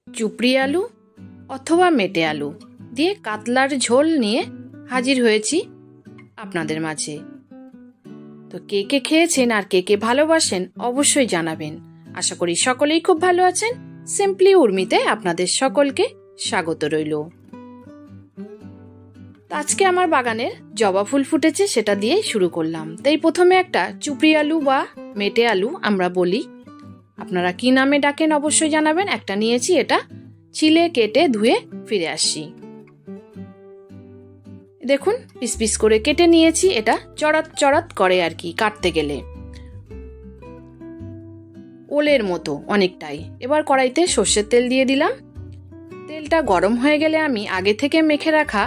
চুপড়ি আলু অথবা মেটে আলু দিয়ে কাতলার ঝোল নিয়ে হাজির হয়েছি আপনাদের মাঝে। তো কে কে খেয়েছেন আর কে কে ভালোবাসেন অবশ্যই জানাবেন। আশা করি সকলেই খুব ভালো আছেন। সিম্পলি উর্মিতে আপনাদের সকলকে স্বাগত রইল। আজকে আমার বাগানের জবা ফুল ফুটেছে, সেটা দিয়েই শুরু করলাম। তাই প্রথমে একটা চুপড়ি আলু বা মেটে আলু আমরা বলি, আপনারা কি নামে ডাকেন অবশ্যই জানাবেন। একটা নিয়েছি, এটা ছিলে কেটে ধুয়ে ফিরে আসছি। দেখুন পিস পিস করে কেটে নিয়েছি। এটা চড়াত চড়াত করে আর কি, কাটতে গেলে ওলের মতো অনেকটাই। এবার কড়াইতে সর্ষের তেল দিয়ে দিলাম। তেলটা গরম হয়ে গেলে আমি আগে থেকে মেখে রাখা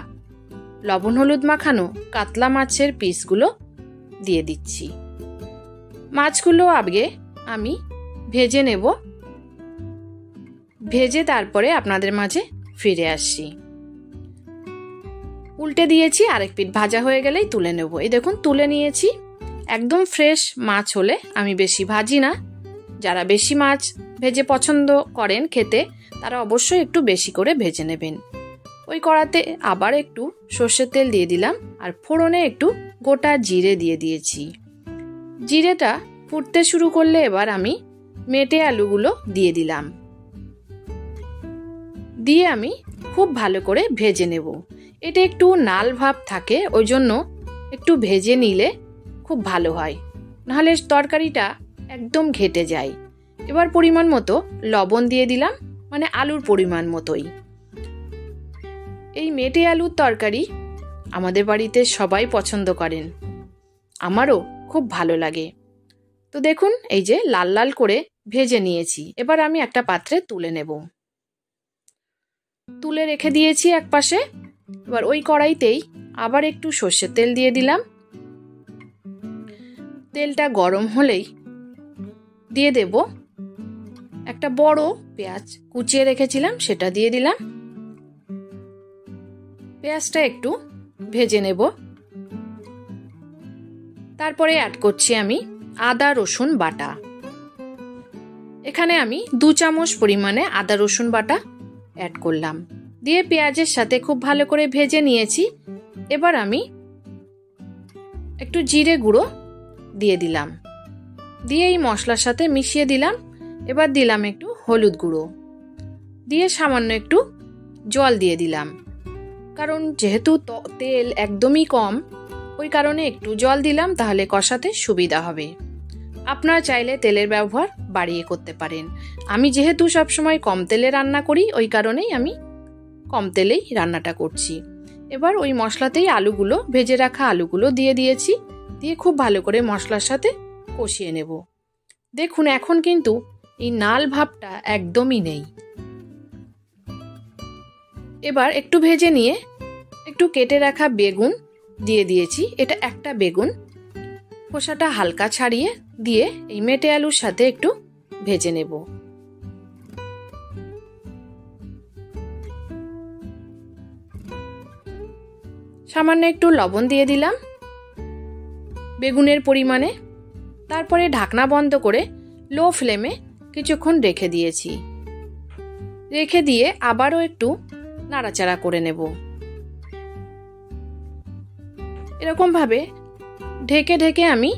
লবণ হলুদ মাখানো কাতলা মাছের পিসগুলো দিয়ে দিচ্ছি। মাছগুলো আগে আমি ভেজে নেব, ভেজে তারপরে আপনাদের মাঝে ফিরে আসছি। উল্টে দিয়েছি, আরেক পিঠ ভাজা হয়ে গেলেই তুলে নেব। এই দেখুন তুলে নিয়েছি। একদম ফ্রেশ মাছ হলে আমি বেশি ভাজি না। যারা বেশি মাছ ভেজে পছন্দ করেন খেতে, তারা অবশ্যই একটু বেশি করে ভেজে নেবেন। ওই কড়াতে আবার একটু সর্ষের তেল দিয়ে দিলাম, আর ফোড়নে একটু গোটা জিরে দিয়ে দিয়েছি। জিরেটা ফুটতে শুরু করলে এবার আমি মেটে আলুগুলো দিয়ে দিলাম। দিয়ে আমি খুব ভালো করে ভেজে নেব। এটা একটু নাল ভাব থাকে, ওই জন্য একটু ভেজে নিলে খুব ভালো হয়, নাহলে তরকারিটা একদম ঘেটে যায়। এবার পরিমাণ মতো লবণ দিয়ে দিলাম, মানে আলুর পরিমাণ মতোই। এই মেটে আলুর তরকারি আমাদের বাড়িতে সবাই পছন্দ করেন, আমারও খুব ভালো লাগে। তো দেখুন এই যে লাল লাল করে ভেজে নিয়েছি। এবার আমি একটা পাত্রে তুলে নেব। তুলে রেখে দিয়েছি এক পাশে। এবার ওই কড়াইতেই আবার একটু সর্ষের তেল দিয়ে দিলাম। তেলটা গরম হলেই দিয়ে দেব একটা বড় পেঁয়াজ কুচিয়ে রেখেছিলাম, সেটা দিয়ে দিলাম। পেঁয়াজটা একটু ভেজে নেব। তারপরে অ্যাড করছি আমি আদা রসুন বাটা। এখানে আমি 2 চামচ পরিমাণে আদা রসুন বাটা অ্যাড করলাম। দিয়ে পেঁয়াজের সাথে খুব ভালো করে ভেজে নিয়েছি। এবার আমি একটু জিরে গুঁড়ো দিয়ে দিলাম, দিয়ে এই মশলার সাথে মিশিয়ে দিলাম। এবার দিলাম একটু হলুদ গুঁড়ো, দিয়ে সামান্য একটু জল দিয়ে দিলাম। কারণ যেহেতু তেল একদমই কম, ওই কারণে একটু জল দিলাম, তাহলে কষাতে সুবিধা হবে। আপনারা চাইলে তেলের ব্যবহার বাড়িয়ে করতে পারেন। আমি যেহেতু সবসময় কম তেলে রান্না করি, ওই কারণেই আমি কম তেলেই রান্নাটা করছি। এবার ওই মশলাতেই আলুগুলো, ভেজে রাখা আলুগুলো দিয়ে দিয়েছি। দিয়ে খুব ভালো করে মশলার সাথে কষিয়ে নেব। দেখুন এখন কিন্তু এই নাল ভাবটা একদমই নেই। এবার একটু ভেজে নিয়ে একটু কেটে রাখা বেগুন দিয়ে দিয়েছি। এটা একটা বেগুন, খোসাটা হালকা ছাড়িয়ে দিয়ে এই মেটে আলুর সাথে একটু ভেজে নেব। সামান্য একটু লবণ দিয়ে দিলাম বেগুনের পরিমাণে। তারপরে ঢাকনা বন্ধ করে লো ফ্লেমে কিছুক্ষণ রেখে দিয়েছি। রেখে দিয়ে আবারও একটু নাড়াচাড়া করে নেব। এরকম ভাবে ঢেকে ঢেকে আমি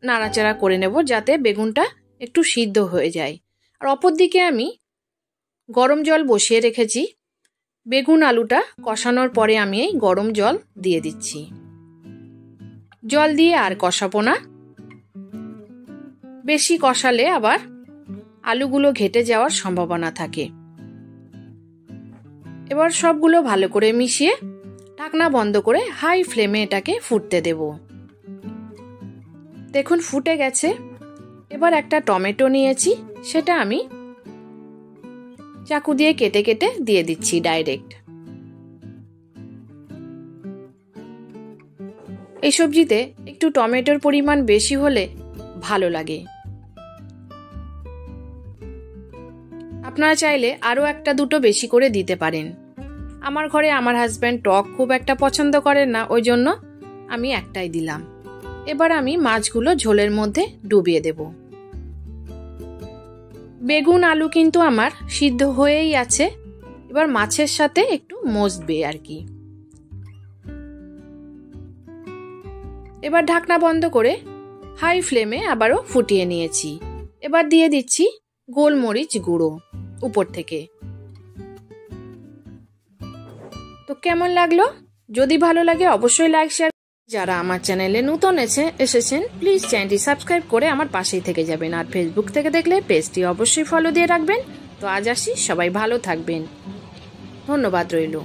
নাড়াচাড়া করে নেব, যাতে বেগুনটা একটু সিদ্ধ হয়ে যায়। আর অপর দিকে আমি গরম জল বসিয়ে রেখেছি। বেগুন আলুটা কষানোর পরে আমি এই গরম জল দিয়ে দিচ্ছি। জল দিয়ে আর কষাবো না, বেশি কষালে আবার আলুগুলো ঘেটে যাওয়ার সম্ভাবনা থাকে। এবার সবগুলো ভালো করে মিশিয়ে ঢাকনা বন্ধ করে হাই ফ্লেমে এটাকে ফুটতে দেব। দেখুন ফুটে গেছে। এবার একটা টমেটো নিয়েছি, সেটা আমি চাকু দিয়ে কেটে কেটে দিয়ে দিচ্ছি ডাইরেক্ট। এই সবজিতে একটু টমেটোর পরিমাণ বেশি হলে ভালো লাগে। আপনারা চাইলে আরও একটা দুটো বেশি করে দিতে পারেন। আমার ঘরে আমার হাজব্যান্ড টক খুব একটা পছন্দ করেন না, ওই জন্য আমি একটাই দিলাম। এবার আমি মাছগুলো ঝোলের মধ্যে ডুবিয়ে দেব। বেগুন আলু কিন্তু আমার সিদ্ধ হয়েই আছে, এবার মাছের সাথে একটু মজবে আর কি। এবার ঢাকনা বন্ধ করে হাই ফ্লেমে আবারও ফুটিয়ে নিয়েছি। এবার দিয়ে দিচ্ছি গোলমরিচ গুঁড়ো উপর থেকে। তো কেমন লাগলো? যদি ভালো লাগে অবশ্যই লাইক শেয়ার। যারা আমার চ্যানেলে নতুন এসেছেন প্লিজ চ্যানেলটি সাবস্ক্রাইব করে আমার পাশেই থেকে যাবেন। আর ফেসবুক থেকে দেখলে পেজটি অবশ্যই ফলো দিয়ে রাখবেন। তো আজ আসি, সবাই ভালো থাকবেন, ধন্যবাদ রইল।